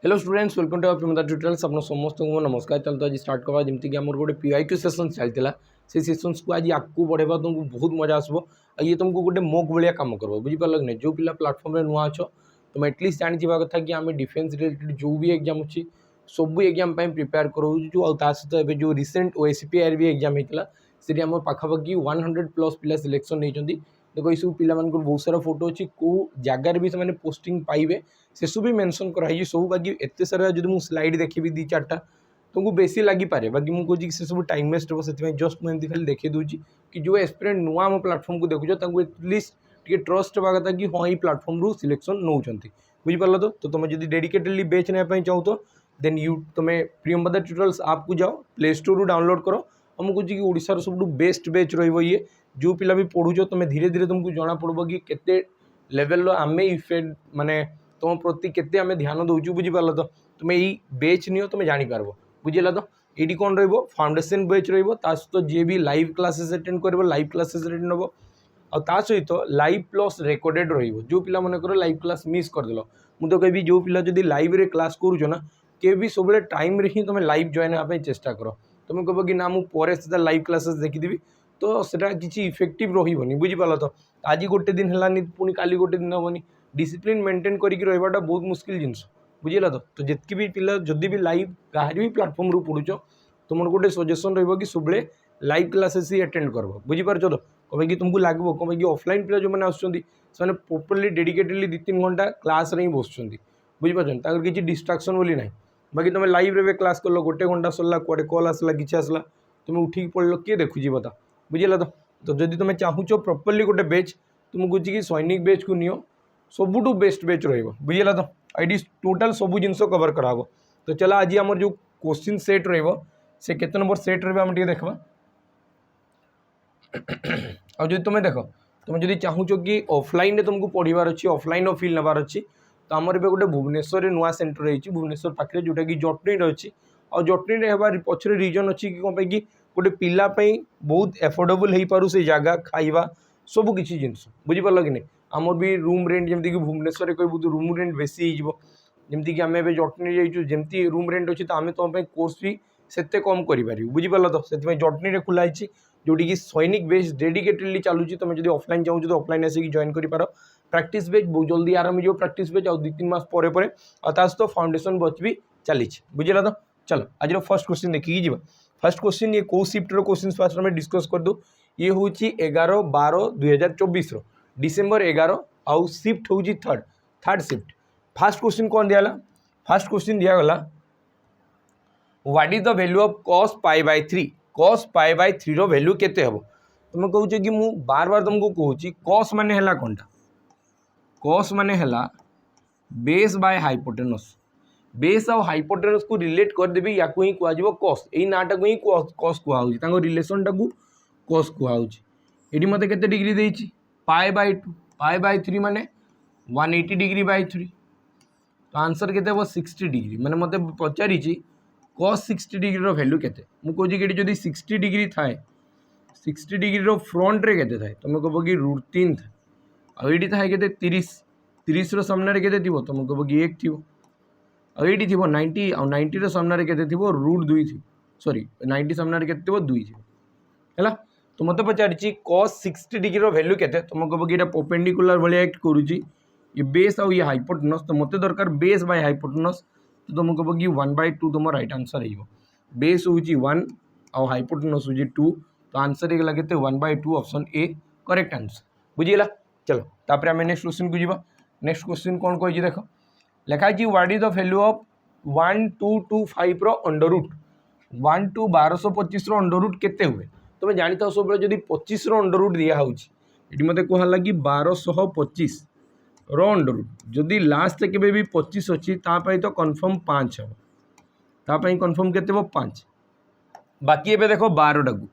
Hello students welcome to अप्रिमदा tutorials आपन समस्त को नमस्कार। चलते आज स्टार्ट करवा जमती कि आमर गोटे पीआईक्यू सेशन चलता से सेशंस को आज आगू बढ़ेगा तुमको बहुत मजा आसो। ये तुमको गोटे मोक भाया कम कर बुझीपार कि नहीं जो पिला प्लाटफर्म नुआ अच्छ तुम एटलिस्ट जाना कथा कि आम डिफेन्स रिलेटेड जो भी एग्जाम अच्छी सब एग्जाम प्रिपेयर करूँ सहित जो रिसेंट ओएसपीआर भी एग्जाम होता है आम पाखापाखि 100+ पिला सिलेक्शन होती देखो ये सब पिला बहुत सारा फोटो अच्छी कौ जगार भी से पोस्टिंग पाइबे से सब भी मेंशन कराई सब बाकी एत सारा जो मुझे स्लाइड देखी दी चार्टा तुमको बेसी लगिपे बाकी मुझे से सब टाइम वेस्ट हो जस्ट मुझे खाली देखी दूसरी कि जो एस्पिरेंट नुआ आम प्लाटफर्म को देखुच एटलिस्ट टे ट्रस्ट हवा कथा कि हाँ ये प्लाटफर्म रू सिलेक्शन नौ बुझीपार तो तुम जब डेडिकेटेडली बेच नापी चाहो तो देन तुम प्रियंवदा ट्यूटोरियल्स आप को जाओ प्ले स्टोर रू डाउनलोड करो और मुझे कि ओडिशार सब बेस्ट बेच रही जो पिला भी पढ़ुच तुम धीरे धीरे तुमको जना पड़ो कि केते लेवल आम इफेक्ट माने तुम प्रति केते आम ध्यान दौचु बुझीपार तो तुम यही बेच नियो तुम जापर बुझेगा तो ये कौन राउंडेसन बेच रही जी भी लाइव क्लासेस अटेंड कर लाइव क्लासेस अटेंड हम और सहित लाइव प्लस रेकर्डेड रो पिला मन कर लाइव क्लास मिस करदेल मुझे कहि जो पिला जब लाइव रे क्लास करूँ के भी सब टाइम रे ही तुम लाइव जॉइन होगा चेष्टा कर तुम कह कि ना मुझे लाइव क्लासेस देखीदेवी तो सेटा किसी इफेक्टिव रही बुझीपार तो आज गोटे दिन है पुणी काली गोटे दिन हेनी डिसिप्लिन मेंटेन करके रहीटा बहुत मुस्किल जिनस बुझेगा तो जितकी भी पिला जदि भी लाइव कहीं भी प्लाटफर्म रू पढ़ुच तुम गोटे सजेसन रही कि सब लाइव क्लासेस ही अटेंड कर बुझीपार तो कहीं तुमको लगे कहीं ऑफलाइन पिला जो मैंने आसने प्रॉपर्ली डेडिकेटेडली 2-3 घंटा क्लास रे ही बस बुझीपार किसी डिस्ट्राक्शन बोली ना बाकी तुम लाइव रे क्लास कल गोटे घंटा सरला कड़े कल आसला कि आसला तुम उठिक पढ़ल किए देखुची बता बुझेगा तो जदि तुम चाहूच प्रॉपर्ली गोटे बेच तुमको कि सैनिक बेच को नियो सबुठू बेस्ट बेच रुझेगा तो ये टोटाल सब जिन कवर कराव तो चला आज आम जो क्वेश्चन सेट से केते नंबर सेट रहा देखा और जो तुम देख तुम जब चाहूच कि ऑफलाइन तुमको पढ़ार अच्छी ऑफलाइन फील नबार अच्छी तो आमर भी गोटे भुवनेश्वर नुआ सेंटर है भुवनेश्वर पाखे जोटा कि जटनी अच्छी और जटनी हबार पचर रिजन अच्छी कि कौन कि गोटे पिलापाई बहुत एफोर्डेबल हो पारू से जगह खाइबा सब किसी जिनस बुझीपार कि नहीं आमर भी रूम रेंट जमीक भुवनेश्वर कहूँ तो रूम रेंट बेसी जमीक आम ए जटनी जाइए जमी रूम रेंट अच्छी तो आम तुम कोर्स भी से कम कर बुझीपार तो से जटनी खोलाई जोटी कि सैनिक बेस डेडिकेटेडली चलुची तुम जब ऑफलाइन चाहूँ तो ऑफलाइन आसिक जॉइन कर प्रैक्टिस बेच बहुत जल्दी आरंभ हो प्रैक्टिस बेच और 2-3 मास पर और फाउंडेशन बैच भी चली बुझेगा तो चलो आज फर्स्ट क्वेश्चन देखिए फर्स्ट क्वेश्चन ये कौ सिफ्टर क्वेश्चन फास्ट आम डिस्कस कर दो ये हूँ 11/12/2024 डिसेम्बर 11 आउ सिफ्ट हूँ थर्ड सिफ्ट फास्ट क्वेश्चन कौन दिया फास्ट क्वेश्चन दिगला what is the value of cos π/3 cos π/3 रो वैल्यू केते हम तुम कहूँ कि मु बार बार तुमको कहूँ cos माने हला कौनटा cos माने हला बेस बाय हाइपोटेनस बेस और हाइपोटेनस को रिलेट कर देबी या ही कहु cos यही नाटा को ही cos कहूँ रिलेसन टाक cos कहूँ ये मत के डिग्री देती π/2 π/3 माने 180 डिग्री बाय 3 तो आंसर के 60 डिग्री मैंने मत पचारि cos 60 डिग्री रो वैल्यू केते मु कहूँ कि जब 60 डिग्री थाए 60 डिग्री रो फ्रंट रे केते थाए तुम कह कि √3 था और ये थाए के 30 रो सामने केते थी तुम कह कि 1 थी और ये थी 90 और 90 रो सामने केते थी √2 थी सॉरी 90 सामने केते 2 थी है तो मत पचारि cos 60 डिग्री रो वैल्यू केते तुम कह कि परपेंडिकुलर भाई एक्ट करुच्ची ये बेस और ये हाइपोटेनस तो मत दरकार बेस बाय हाइपोटेनस तो तुम कह कि 1/2 तुम राइट आंसर हो बेस हूँ 1 और हाइपोटेनस हूँ 2 तो आंसर होगा के 1/2 ऑप्शन ए करेक्ट आंसर बुझीगला चलो तापर आम नेक्स्ट क्वेश्चन को जीवा नेक्स्ट क्वेश्चन कौन कही देख लिखाई what is the value of 1225 रो अंडर रूट 1225 रो अंडर रूट केते हुए तुम जानी था सब जब 25 रो अंडर रूट दिया ये मत कहला कि 1225 रो अंडर रूट जदि लास्ट के भी 25 अच्छी तो कन्फर्म 5 हम तापाई कन्फर्म केते 5 बाकी एबे देखो 12 टाकू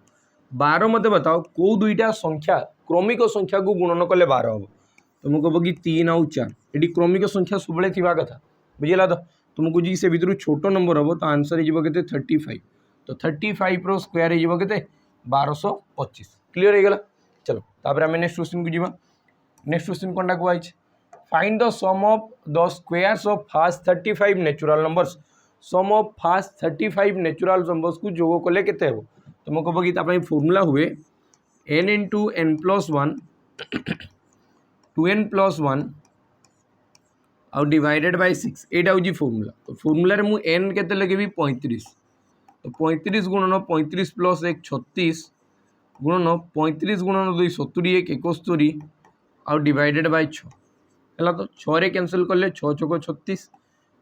12 मत बताओ कौ दुईटा संख्या क्रमिक संख्या को गुणन कले 12 हम तुम कह कि 3 और 4 ये क्रमिक संख्या सब थी कथा बुझेगा तो तुमको जी से भर छोट नंबर हम तो आंसर हो 35 तो 35 रो स्क्वायर हो 1225 क्लीयर हो गला चलो तापर आम नेक्स्ट क्वेश्चन को जीवा नेक्स्ट क्वेश्चन कौन कहूँ find the sum of the squares of first 35 natural numbers sum of first 35 natural numbers को जोग कले केते हेबो तुम कहब कि तापई फॉर्मूला हुए n into n plus 1 2n plus 1 आउ डिवाइडेड बाय 6 एटा हूँ फॉर्मूला तो फॉर्मूला रे मु n केते लगेबी 35 तो 35 गुणन 35 प्लस 1 36 गुणन 35 गुणन 2 70 1 71 आउ डिवाइडेड बाय 6 है तो 6 रे कैंसिल कले 6 छक 36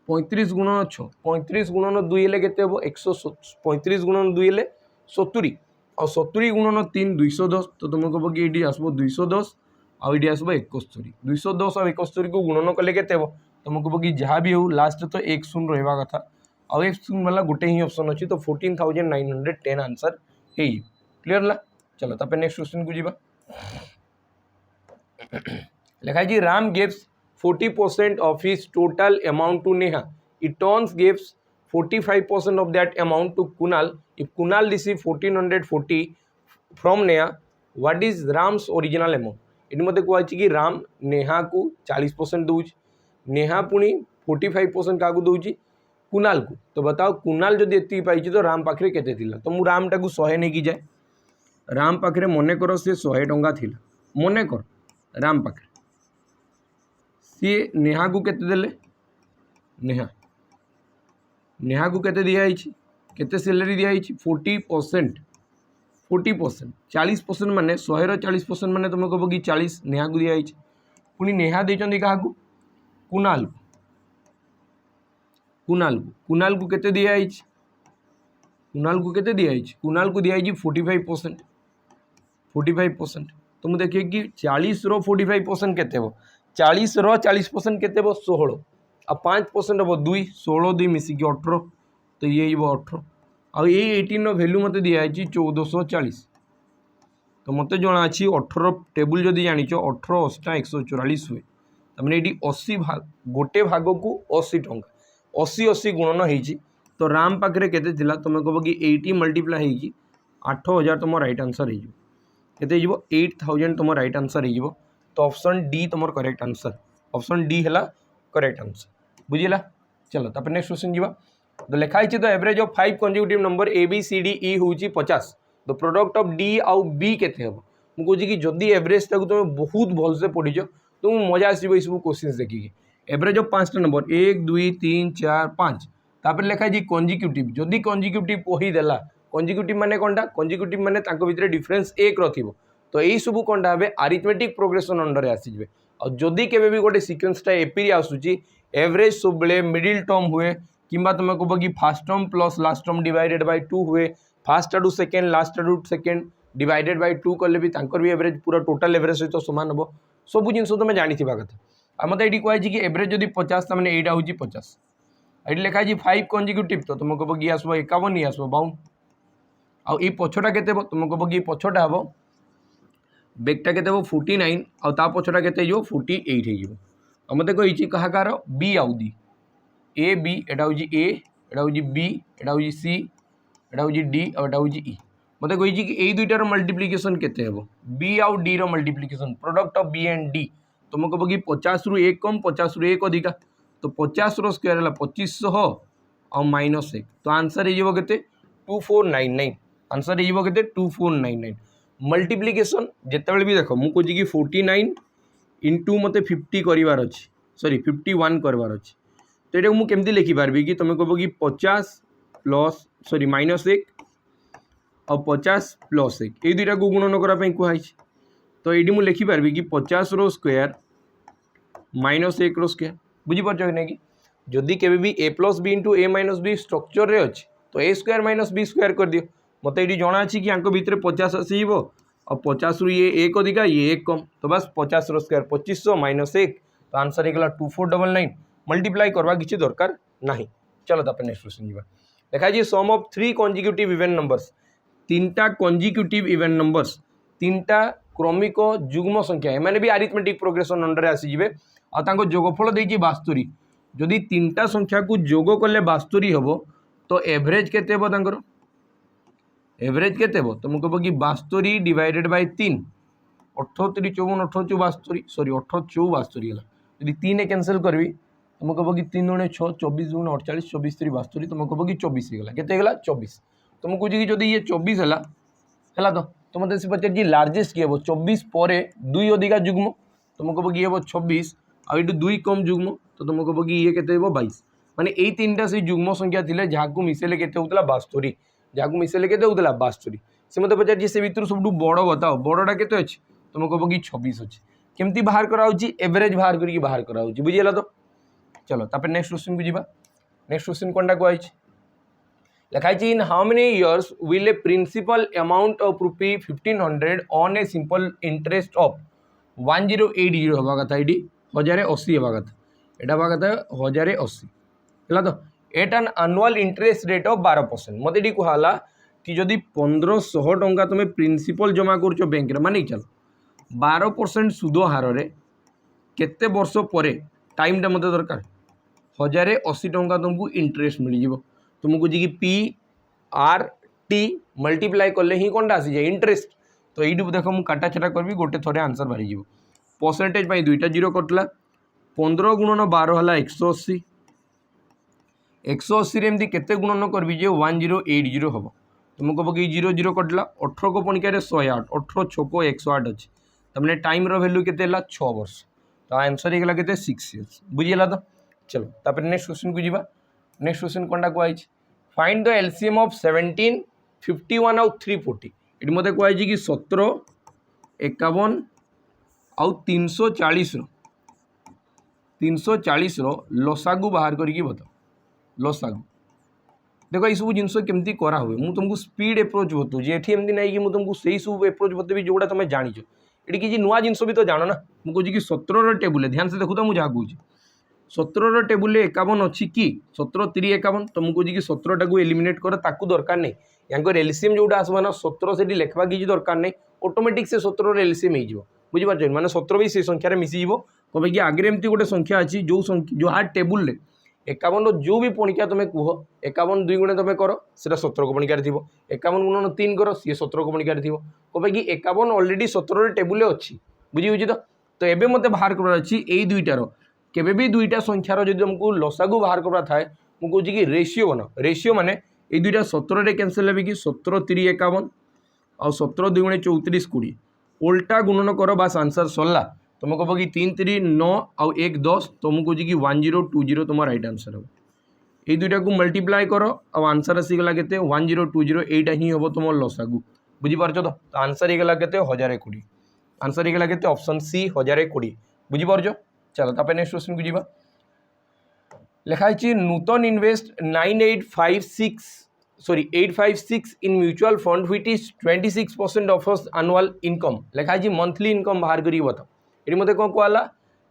35 गुणन 6 35 गुणन 2 हेले केते हेबो 135 गुणन 2 हेले 70 और 70 गुणन 3 210 तो तुम कहब कि ये आसब 210 आउ ये आसब 71 210 और 71 को गुणन कले केते हेबो तुम कहब कि जहाँ भी हो लास्ट तो 1 शून्य रहा कथा आउ 1 शून्य वाला गोटे ही ऑप्शन अच्छी तो 14,910 आंसर है क्लियर ला। चलो तापर नेक्स्ट क्वेश्चन को जीवा लिखा है Ram gives 40% of his total amount to Neha. Itons gives 45% of that amount to Kunal. If Kunal receives 1440 from Neha, what is Ram's original amount? It मत कह कि राम नेहा को 40% दूच नेहा पुणी 45% क्या दूची कुणाल को तो बताओ कुणाल जब ये पाई तो राम पाखे केते थिला तो मु राम टाक 100 नहीं कि जाए राम पाखे मन कर सी 100 टंका थिला मन कर राम पाखे सी नेहा को केते देले नेहा नेहा को केते दिया केते सैलरी दिया 40% 40% माने 100 रो 40% माने तुम कह कि 40 नेहा को दिया पुणी नेहा देचंदी क्या कुणाल को कुणाल को केते दिया कुणाल को केते दिया कुणाल को दिया 45% 45% तो मुझे देखिए कि 40 रो 45% केते हो 40 रो 40% केते हो 16 आ 5% हम 2 16 2 मिसिकी 18 तो ये 18 आ ये 18 रो वैल्यू मते दिया 1440 तो मत जना अच्छी 18 टेबुल जदि जान 18 8 144 हुए तमें ये 80 भाग गोटे भाग को 80 टंका 80 80 गुणन हो तो राम पाखे केते थिला तुम कह कि 80 मल्टीप्लाई हो 8000 तुम राइट आंसर हो 8000 तुम राइट आंसर हो तो ऑप्शन डी तुम करेक्ट आंसर ऑप्शन डी है करेक्ट आंसर बुझिला। चलो तापर नेक्स्ट क्वेश्चन जीवा तो लिखाई तो average of 5 consecutive number A B C D E हूँ 50 तो प्रोडक्ट ऑफ डी आउ बी केते हम मुझे कि जदि एवरेज ताको तुम बहुत भलसे पढ़ीच तो मजा आसो ये सब क्वेश्चन देखिए एवरेज ऑफ 5टा नंबर 1 2 3 4 5 तापर लिखाई कंसेक्यूटिव जदि कंसेक्यूटिव कहीदेला कंसेक्यूटिव माने कोनटा कंसेक्यूटिव माने तांको भितर डिफरेंस 1 रथिबो तो यही सब कोनटा हे अरिथमेटिक प्रोग्रेशन अंडर आसीजे और जदि केबे भी गोटे सीक्वेंसटा एपीरी आसुची एवरेज सब बेले मिडिल टर्म हुए किंबा तुम कह कि fast term plus last term divided by 2 हुए फास्ट आडू सेकेंड लास्ट आडू सेकेंड डिवाइडेड बाय 2 कले भी तांकर भी एवरेज पूरा टोटल एवरेज सहित सामान हम सब जिन तुम जानी कथा आ मत ये कहुई कि एवरेज जब 50 मैंने यहाँ हूँ 50 ये लिखा है 5 कंसेक्यूटिव तो तुम कह कि आसब 51 ही आसब 52 आई पछटा के तुम कह कि पछटा हम बेगटा के 49 आउ ता पछटा के 48 हो मत कही कहा कार बी आउ दी ए बी एटा हूँ ए एटा हूँ बी एटा हूँ सी एटा हूँ डी और एटा हूँ ई मत कही कि यही दुईटार मल्टीप्लिकेशन केते हेबो बी आउ डी रो multiplication product of B and D तुम कह कि 50 रु 1 कम 50 रु 1 अधिका तो 50 रो स्क्वायर है 2500 और -1 तो आंसर हो के 2499 आंसर हो के 2499 मल्टीप्लिकेशन जिते भी देख मुझे कि 49 इंटू मत 50 करार अच्छी सॉरी 51 करार अच्छी तो ये मुझे लिखिपारि कि तुम कह कि 50 प्लस सॉरी -1 और 50 प्लस 1 ये दुईटा को गुणन करने कहुई तो ये मुझे लिखिपारि कि 50 रो स्क्वायर -1 रो स्क्वायर बुझीपार कि ना कि जदि के भी ए प्लस बी इंटू ए माइनस बी स्ट्रक्चर रे अच्छे तो ए स्क्वायर माइनस बी स्क्वायर कर दियो मत ये जना अच्छी कि भितर 50 आसो और 50 रु ये 1 अधिका ये 1 कम तो बस 50 रो स्क्वायर 2500 -1 तो आंसर होगा 2499 मल्टीप्लाई करवा किसी दरकार ना। चलो तापर नेक्स्ट क्वेश्चन जीवा देखा जी sum of 3 consecutive even numbers 3टा कंसेक्यूटिव इवेन नंबर्स 3टा क्रमिक जुग्म संख्या एमाने भी अरिथमेटिक प्रोग्रेशन अंडर आसीजे आ जोगफल देछि 72 जदि 3टा संख्या को जोग कले 72 हम तो एवरेज केते हेबो तांकर एवरेज केते हेबो तुम कह कि 72 डिवाइडेड बाय 3 78 54 78 72 सॉरी 78 72 है यदि 3 कैनसल करबी तुमको कह कि 3 दूने 6 24 दूने 48 24 3 72 तुमको कह कि 24 होगा केते 24 तुमको कह जदि ये 24 है तो मत से पचार लार्जेस्ट किए 24 पर 2 अधिका जुग्म तुमको कह कि 26 आउ 2 कम जुग्म तो तुमको कह कि ये केते 22 माने यही 3टा से जुग्म संख्या थिले जहां मिसेले केते होतला 72 जहां मिसेले केते होतला 72 से मत पचार से भितर सब बड़ बताओ बड़टा केते अछि तुमको कह कि 26 अछि केमती बाहर कराउची एवरेज बाहर करके बाहर कराउची बुझिला तो चलो तापर नेक्स्ट क्वेश्चन को जीवा नेक्स्ट क्वेश्चन कोनटा को आइछ लिखाई in how many years will a principal amount of rupee 1500 on a simple interest of 1080 हवा कथा ये 1080 हवा कथा एटा हवा कथा 1080 है तो at an annual interest rate of 12% मत ये कहला कि जदि 1500 टंका तुम प्रिंसिपल जमा कर बैंक मानिक चल 12% सुध हार रे केते वर्ष पर टाइमटा मत दरकार 1080 टंका तुमको इंटरेस्ट मिल जाव तुमको G P R T multiply कले ही कौन आसी जाए इंटरेस्ट तो ये देख मुझे काटा छटा करी गोटे थोड़े आंसर बाहरी परसेंटेज दुईटा जीरो कटला 15 गुणन 12 है 180 180 एमती केते गुणन करी जे 1080 हम तुमको पकई 0 0 कटला 18 को पणिकार 108 18 6 108 अच्छी तमें टाइम वैल्यू के 6 वर्ष तो आंसर होगा के 6 इयर्स बुझीगला तो चलो तापर नेक्स्ट क्वेश्चन को जीवा नेक्स्ट क्वेश्चन कौनटा कहई फाइंड द एलसीएम ऑफ 17 51 आउ 340 ये मत कहई कि 17 51 आउ 340 लसागु बाहर करके बताओ लसागु देखो ये सब जिनस केमती करा हुए मुझे तुमको स्पीड एप्रोच बतूँ ये एमती ना कि तुमको सही सब एप्रोच बतेबी जोड़ा तुम जाच ये किसी नुआ जिनस भी तो जान ना मुझे कि 17 टेबुल ध्यान से देखो तो मुझे जहाँ कहे 17 टेबुल 51 अच्छी कि 17 3 51 तो मुझे कि 17 टाक एलिमिनेट कर ताकू दरकार नहीं यहाँ एलसीएम जोटा आसवा ना 17 से लिखा किसी दरकार नहीं ऑटोमेटिक से 17 एलसीएम हो बुझीपार माने 17 भी से संख्यार मिसीज कहीं कि आगे एमती गोटे संख्या अच्छी जो हार टेबुल 51 जो भी पणिका तुम कह 51 2 गुणे तुम कर से 17 को पणिकार थी 51 गुणन 3 कर सी 17 को पणिकार थी कहीं कि 51 अलरेडी 17 टेबुल अच्छी बुझी तो एबे मत बाहर कर यही दुईटार केबे भी दुईटा संख्यार जो तुमको लसागु बाहर करवा थाए मुझे कि रेशियो बना रेशियो माने ये दुईटा 17 रे कैंसिल है कि 17 3 51 और 17 2 गुणे 34 20 उल्टा गुणन कर बास आंसर सरला तुम कह कि 3 3 9 आउ 1 10 तुम कहे कि 1020 तुम राइट आंसर हम ये दुईटा को मल्टीप्लाई कर और आंसर आसीगला के 1020 यहीटा ही हम तुम लसागु बुझीपार तो आंसर होगा के 1020 आंसर होगा के ऑप्शन सी 1020 बुझीपार चलो तापर नेक्स्ट क्वेश्चन को जीवा लिखाई Nutan invest 856 in mutual fund which is 26% of annual income लिखाई मंथली इनकम बाहर करी बताओ ये मत कौन कहला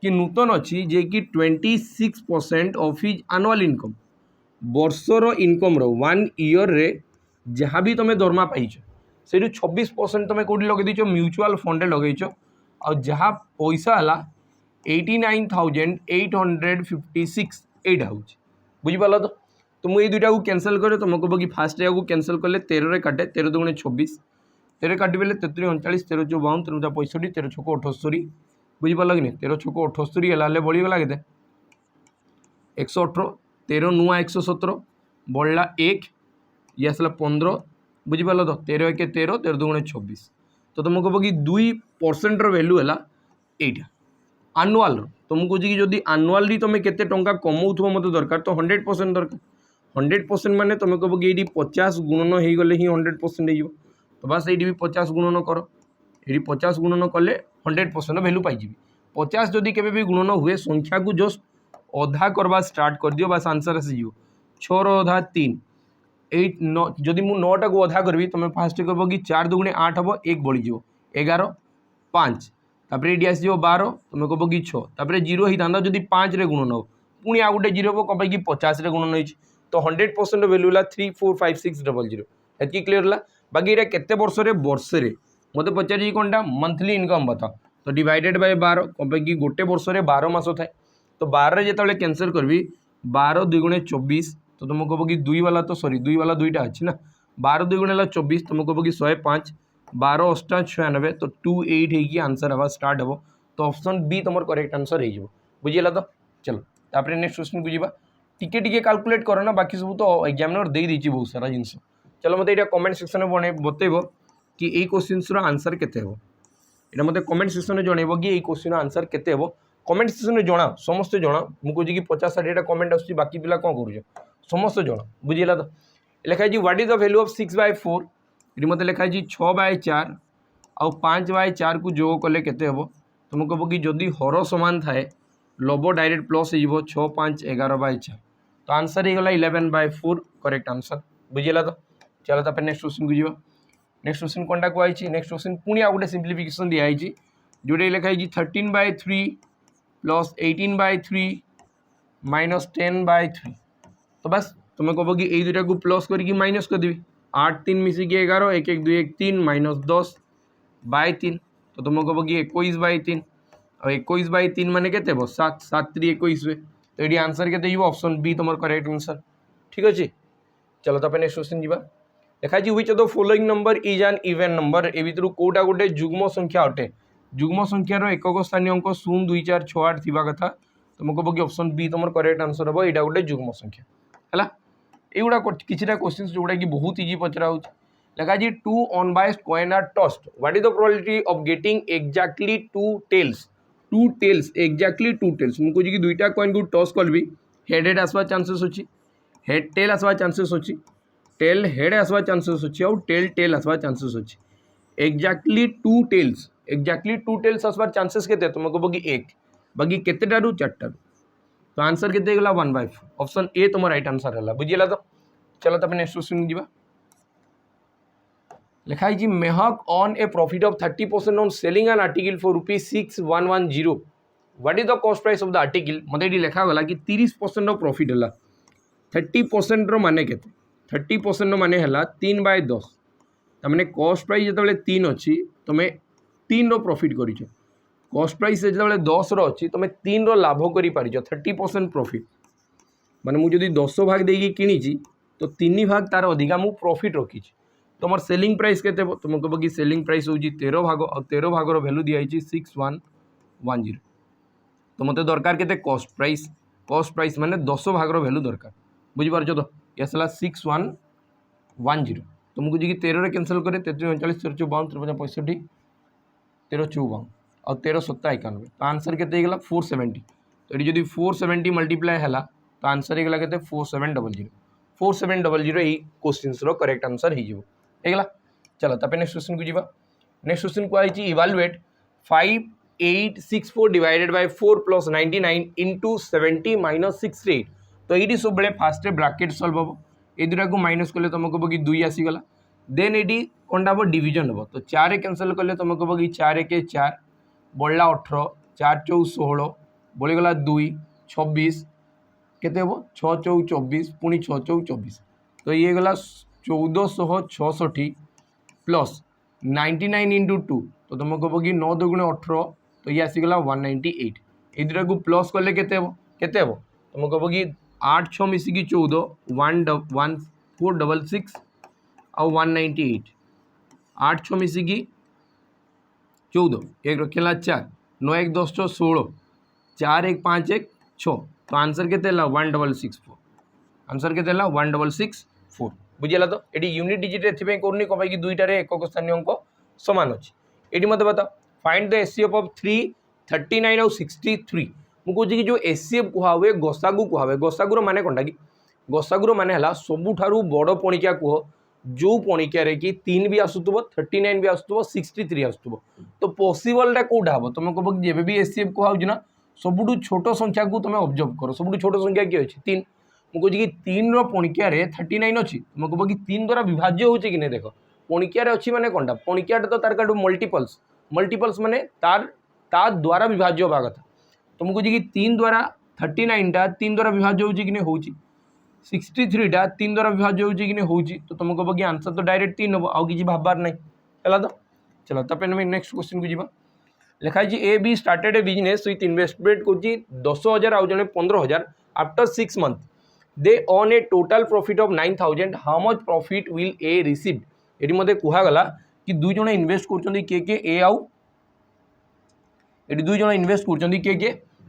कि नूतन अच्छी जे कि 26% ऑफ हिज एनुअल इनकम वर्षर इनकम 1 ईयर रे जहाँ भी तुम दरमा पाइच से 26% तुम कौटी लगे दीच म्यूचुअल फंड लगेच आ जहाँ पैसा है 89,856 एट हो बुझीपार तो मुझे दुईटा को कैंसल करे तुम कह कि फास्ट को कैंसल कले 13 रे काटे 13 2 गुणे 26 13 काटे 33 39 13 54 13 65 13 6 78 बुझीपार कि नहीं 13 6 78 है बढ़ीगला के 118 13 नुआ 117 बढ़ला 1 ये आसला 15 बुझीपार तो 13 1 13 13 2 गुणे 26 तो तुम कह कि 2% वैल्यू है एटा आनुआल तुमको कहे कि जदि आनुआली तुम केते टंका कमाऊ मत दरकार तो 100% दरकार 100% माने तुम कह कि ये 50 गुणन हो गले ही 100% हो तो बस ये भी 50 गुणन कर ये 50 गुणन कले 100% वैल्यू पाई 50 जदि केबे भी गुणन हुए संख्या को जस्ट अधा करवा स्टार्ट कर दियो बस आंसर आसीज 6 अधा 3 8 9 जदि मु 9टा को अधा करी तुम फास्ट कह कि 4 2 गुणे 8 हम 1 बढ़ीज 11 5 तापर ये आस 12 तुम कह कि 6 तापर 0 होता जदि 5 रे गुणन हो पुणी आ गए 0 हम कहीं 50 रे गुणन हो तो 100% वैल्यू है 3 4 5 6 0 0 एति क्लीयर है बाकी ये केते वर्ष रे वर्षे मत पचार कौनटा मंथली इनकम बता तो डिवाइडेड बाय 12 कहीं कि गोटे वर्ष रे 12 मास थाए तो 12 जो कैंसल करी 12 2 गुणे 24 तो तुम कह कि 2 वाला तो सॉरी 2 वाला दुईटा अच्छी ना 12 2 गुणे 24 तुम कह कि 105 12 8 96 तो 28 होगी आंसर हवा स्टार्ट हे तो ऑप्शन बी तुम करेक्ट आंसर हो बुझीगला तो चलो तापर नेक्स्ट क्वेश्चन को जीवा टिके टिके कैलकुलेट करो ना बाकी सब तो एग्जामिनर दे देछि बहुत सारा जिनस चलो मते एटा कमेंट सेक्शन में बने बतेबो कि एई क्वेश्चंस रो आंसर केते हेबो एटा मते कमेंट सेक्शन में जणेबो कि एई क्वेश्चन रो आंसर केते हेबो कमेंट सेक्शन में जणा समस्त जणा मु कहूँ कि 50-60 टा कमेंट आछी बाकी पिला कोन करूछ समस्त जणा बुझीला तो लिखा है what is the value of 6/4 ये मते लिखा है 6/4 आउ 5/4 को जोग कले केते हेबो तुम कहबो कि जदि हर समान थाए लब डायरेक्ट प्लस हो 6 5 11/4 तो आंसर ही गला 11/4 करेक्ट आंसर बुझीला तो चलो तापर नेक्स्ट क्वेश्चन को जीवा नेक्स्ट क्वेश्चन कोनटा को आइछि नेक्स्ट क्वेश्चन पुनी आ गोटे सिंप्लिफिकेशन दिया आइछि जोडे लिखा है 13/3 प्लस 18/3 माइनस 10/3 तो बस तुम कहबो कि ए दुटा को प्लस करके माइनस कर देबी 8 3 मिसिकी 11 1 1 2 1 3 माइनस 10/3 तो तुम कहबो कि 21/3 और 21/3 माने केते हो 7 7 3 21 तो ये आंसर केते जीवो ऑप्शन बी तुम करेक्ट आंसर ठीक अच्छे चलो तापर नेक्स्ट क्वेश्चन जीवा देखा जी which of the following number is an even number ए भितर कोटा गोटे जुग्म संख्या अटे जुग्म संख्यार एकक स्थानीय अंक 0 2 4 6 8 थिबा कथा तुम कहबो कि ऑप्शन बी तुम करेक्ट आंसर हो एटा गोटे जुग्म संख्या हैला एगुड़ा किछिटा क्वेश्चंस जोड़ा कि बहुत इजी पचरा हो लगा जी 2 unbiased coin are tossed what is the probability of getting exactly 2 tails exactly 2 tails मुझे कि दुईटा कॉइन को टॉस करबी हेड हेड आसवा चांसेस अछि हेड टेल आसवा चांसेस अछि टेल हेड आसवा चांसेस अछि और टेल टेल आसवा चांसेस अछि एग्जैक्टली 2 टेल्स आसवा चांसेस केते तुम कहबो कि 1 बाकी केतेटारू 4टारू तो आंसर केते गला 1/4 ऑप्शन ए तुम राइट आंसर हला बुझियला तो चलो तब नेक्स्ट क्वेश्चन जीवा लिखा है Mehak on a profit of 30% on selling an article for ₹6110 what is the cost price of the article मते एडी लिखा गला कि 30% ऑफ प्रॉफिट हला 30% रो माने केते 30% रो माने हला 3/10 त माने कॉस्ट प्राइस जेतबेले 3 अछि तमे 3 रो प्रॉफिट करिछो कॉस्ट प्राइस जेतबेले 10 रो अछि तमे 3 रो लाभ करि पारिछो 30% प्रॉफिट माने मु जदी 10 भाग देकी किनिछि तो 3 भाग तार अधिका मु प्रॉफिट रखिछि तुम सेलिंग प्राइस केते तुम कहबो कि सेलिंग प्राइस होजी 13 भाग और 13 भाग रो वैल्यू दिया है 6110 तो मते दरकार केते कॉस्ट प्राइस माने 10 भाग रो वैल्यू दरकार बुझी पारछो तो यसला 6110 तुमको जी 13 रे कैंसिल करे 33 39 54 53 65 13 54 और 13 7 91 तो आंसर केते गेला 470 तो ये जदी 470 मल्टीप्लाई हला तो आंसर गेला केते 4700 ए क्वेश्चंस रो करेक्ट आंसर ही जीवो एगला चलो तब नेक्स्ट क्वेश्चन को जीवा नेक्स्ट क्वेश्चन को आई evaluate 5864 divided by 4 plus 99 into 70 minus 68 तो ये सब बेले फास्ट ब्रैकेट सॉल्व हम ए दुटा को माइनस कले तुम कहब कि 2 आसीगला देन ये कौन हम डिविजन हम तो 4 कैंसल कले तुम कहब कि 4 1 4 बढ़ला 18 4 4 16 बढ़ीगला 2 26 केते हम 6 4 24 पुणी 6 4 24 तो ये गला 1466 प्लस 99 इंटू 2 तो तुम कहब कि 9 2 18 तो ये आसीगला 198 ये दुटा को प्लस कले केते हम तुम कहब कि 8 6 मिसिकी 14 1466 और 198 8 6 मिसिकी 14 एक रखेला 4 9 1 10 6 16 4 1 5 1 6 तो आंसर केते 1664 आंसर केते 1664 बुझिला तो एटी यूनिट डिजिट एथिबे करनी को भाई कि दुईटा रे एकक स्थानीय अंक समान अछि एटी मते बता फाइंड द एचसीएफ ऑफ 3 39 और 63 मु कहूँ कि जो एचसीएफ कुहा हुए गसागु कुहा हुए गसागुर माने कोनटा कि गसागुर माने हला सबुठारु बड़ पणिका कुह जो पणिका रे कि 3 भी आसुतबो 39 भी आसुतबो 63 आसुतबो तो पॉसिबल टा कोडा हबो तुम कहबो कि जेबे भी एचसीएफ कुहा होजना सबुठु छोट संख्या को तुम ऑब्जर्व करो सबुठु छोट संख्या के अछि 3 मु कहूँ कि 3 रो पणिका रे 39 अछि तुम कहबो कि 3 द्वारा विभाज्य होछि कि नै देखो पणिका रे अछि माने कोनटा पणिका तो तार काडू मल्टीपल्स माने तार द्वारा विभाज्य होबा कथा तुम कहूँ कि 3 द्वारा 39 टा 3 द्वारा विभाज्य होछि कि नै होछि 63 टा 3 द्वारा विभाज्य होछि कि नै होछि तो तुम कहबो कि आंसर तो डायरेक्ट 3 हबो आ किछि भाबबार नै हला तो चलो तब पे नेक्स्ट क्वेश्चन को जीवा लिखा है A be started A business with investment को 10,000 आउ जने 15,000 after 6 month they on A total profit of 9,000 how much profit will A receive eighty मते कुहा गला कि दुई जण इन्वेस्ट करछन्ती के ए आउ एटी दुई जण इन्वेस्ट करछन्ती के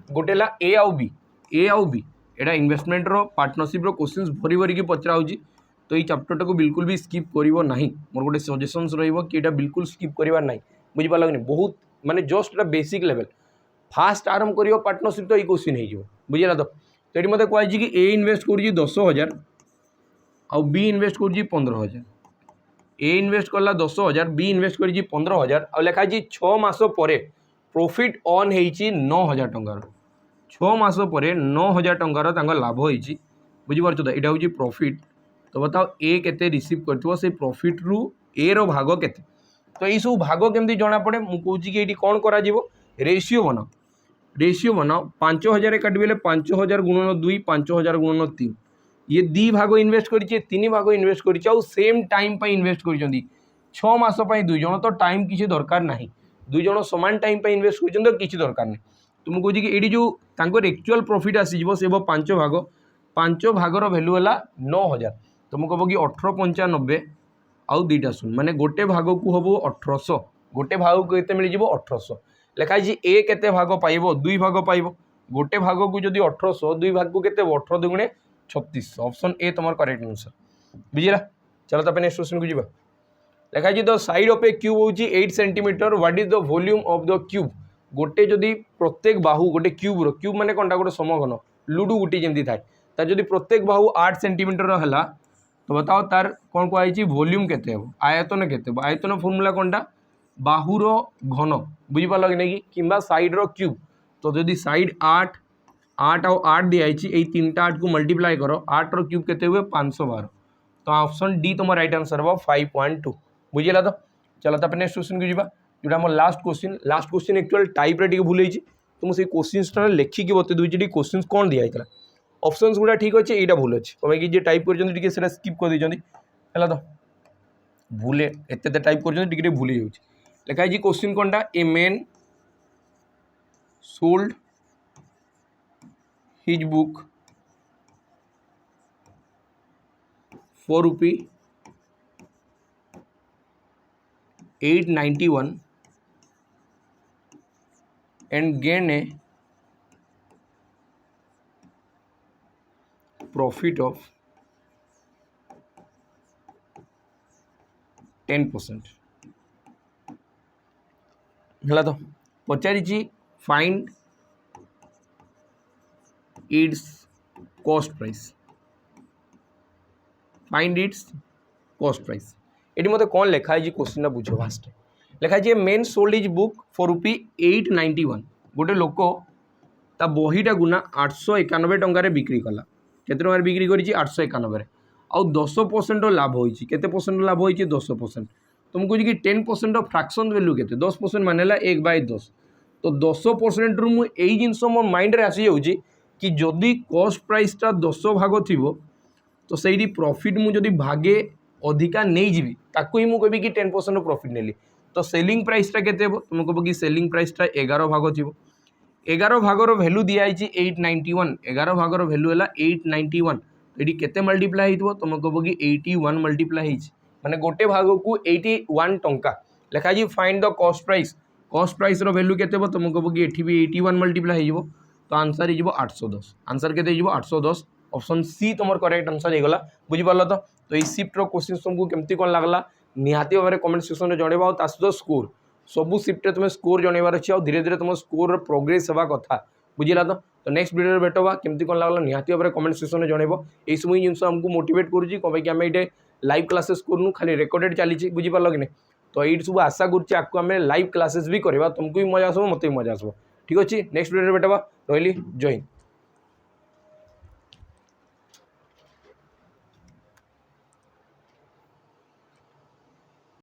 गोटे ला ए आउ बी एटा इन्वेस्टमेंट रो पार्टनरशिप रो क्वेश्चंस भरी भरी की पचरा होची तो ये चैप्टर को बिल्कुल भी स्किप करिवो नहीं मोर गोटे सजेशंस रहिबो कि एटा बिल्कुल स्किप करिवार नहीं बुझी पारल कि बहुत माने जस्ट एटा बेसिक लेवल फास्ट आरंभ करियो पार्टनरशिप तो ये क्वेश्चन हो जिवो बुझिला तो ये मते कहै कि ए इन्वेस्ट करूची 10,000 आउ बी इन्वेस्ट करूची 15,000 ए इन्वेस्ट करला 10,000 बी इन्वेस्ट करी 15,000 आ लिखा 6 मास पर प्रॉफिट ऑन होईची 9,000 टंकार 6 मास पर 9,000 टंकार लाभ होईची बुझीपार तो यहाँ हूँ प्रॉफिट तो बताओ ए केते रिसीव करथिबो से प्रॉफिट रु ए रो भाग केते तो ये सब भाग केमती जना पड़े मुझे कहूँ कि ये कौन करा रेशियो बनाओ 5,000 काटबे 5,000 गुणन 2 5,000 गुणन 3 ये 2 भाग इन्वेस्ट करिए 3 भाग इन्वेस्ट करिए और सेम टाइम पर इन्वेस्ट कर 6 मास दुई जन तो टाइम किसी दरकार ना दुई जन सामान टाइम पर इन्वेस्ट कर किसी दरकार नहीं तो मुझे कहूँ कि ये जो एक्चुअल प्रॉफिट आसीज से 5 भागर भैल्यू है 9,000 तो मुझे कह कि 1895 आउ 2टा शून्य माने गोटे भाग को हम 1800 गोटे भाग को केते मिल 1800 लिखाई ए केते भाग पाइबो 2 भाग पाइबो गोटे भाग को जदि 1800 2 भाग को केते 18 दुगुणे 36 ऑप्शन ए तुम करेक्ट आंसर बुझीला चलो तो नेक्स्ट क्वेश्चन को जीवा लिखाई the side of A cube होची 8 centimetre what is the volume of the cube गोटे जदि प्रत्येक बाहु गोटे क्यूब माने कोनटा गोटे समघन लुडु गुटी जेमती थाए तार जदि प्रत्येक बाहु 8 सेंटीमीटर हला तो बताओ तार कौन कहुई वॉल्यूम केते हेबो आयतन केते हेबो आयतन फॉर्मूला कोनटा बाहुर घन बुझीपार कि नहीं कि साइड रो क्यूब तो जदि साइड 8 8 आउ 8 दिखाई 3टा 8 को मल्टीप्लाई करो 8 रो क्यूब केते हुए 512 तो ऑप्शन डी तुम राइट आंसर हम 5.2 बुझीला तो चलो तो नेक्स्ट क्वेश्चन को जीवा जोटा more last question actual type रे भूल तो मुझे क्वेश्चन लेखिकी बते दूसरी क्वेश्चन कौन दिखाई ऑप्शंस गुड़ा ठीक अच्छे यहाँ भूल अच्छे कहीं जे टाइप कर स्किप कर देते है तो भूले एत टाइप कर भूल जाऊँ लिखाई क्वेश्चन कौन टा a man sold his book ₹4 891 and gain a profit of 10% है तो पचारि फाइंड इट्स कॉस्ट प्राइस ये मत कौन लिखाई क्वेश्चन बुझ फास्ट लिखाई मेन सोल्ड इज बुक ₹891 गोटे लोक ता बहीटा गुना 891 टंकार बिक्री कला केते टंकार बिक्री करी 891 आउ 10% लाभ होइछि केते परसेंट लाभ होइछि 10% तो मुझे कि 10% फ्रैक्शन वैल्यू केते 10% माने 1/10 तो 10% रु यही जिनस मो माइंड रे आसी जाउछि कि जदि कॉस्ट प्राइसटा 10 भाग थिबो तो सही प्रॉफिट मुझे भागे अधिका नहीं जीवी ताकू ही मुझे कहबी कि 10% प्रॉफिट नेली तो सेलिंग प्राइसटा केते हेबो तुम कहबो कि सेलिंग प्राइसटा 11 भाग थिबो 11 भागर वैल्यू दिया 891 11 भागर वैल्यू है 891 ये केते मल्टीप्लाई हो तुम कहबो कि 81 मल्टीप्लाई माने गोटे भाग को 81 टंका लिखाई find the cost price row value केते तुम कहबो कि एठी भी 81 मल्टीप्लाई हो तो आंसर हो 810 आंसर केते हो 810 ऑप्शन सी तुम करेक्ट आंसर हो गला बुझीपार तो ये शिफ्ट रो क्वेश्चन तुमको केमती कौन लगला निहाती भाव में कमेंट सेक्शन में जनइब और सहित स्कोर सबू शिफ्ट तुम स्कोर जनइबार अच्छे और धीरे धीरे तुम स्कोर प्रोग्रेस हवा कथा बुझिला तो नेक्स्ट वीडियो भेटवा केमती कौन लगला निहाती भाव में कमेंट सेक्शन में जनइब यही सब जिन हमको मोटिवेट करुँच कहीं आम ये लाइव क्लासेस करूँ खाली रेकर्डेड चली बुझीपार कि नहीं तो ये सब आशा करें लाइव क्लासेस भी करवा तुमको भी मजा आसो मत भी मजा आसो ठीक अच्छे नेक्स्ट वीडियो भेटवा रही जय हिंद।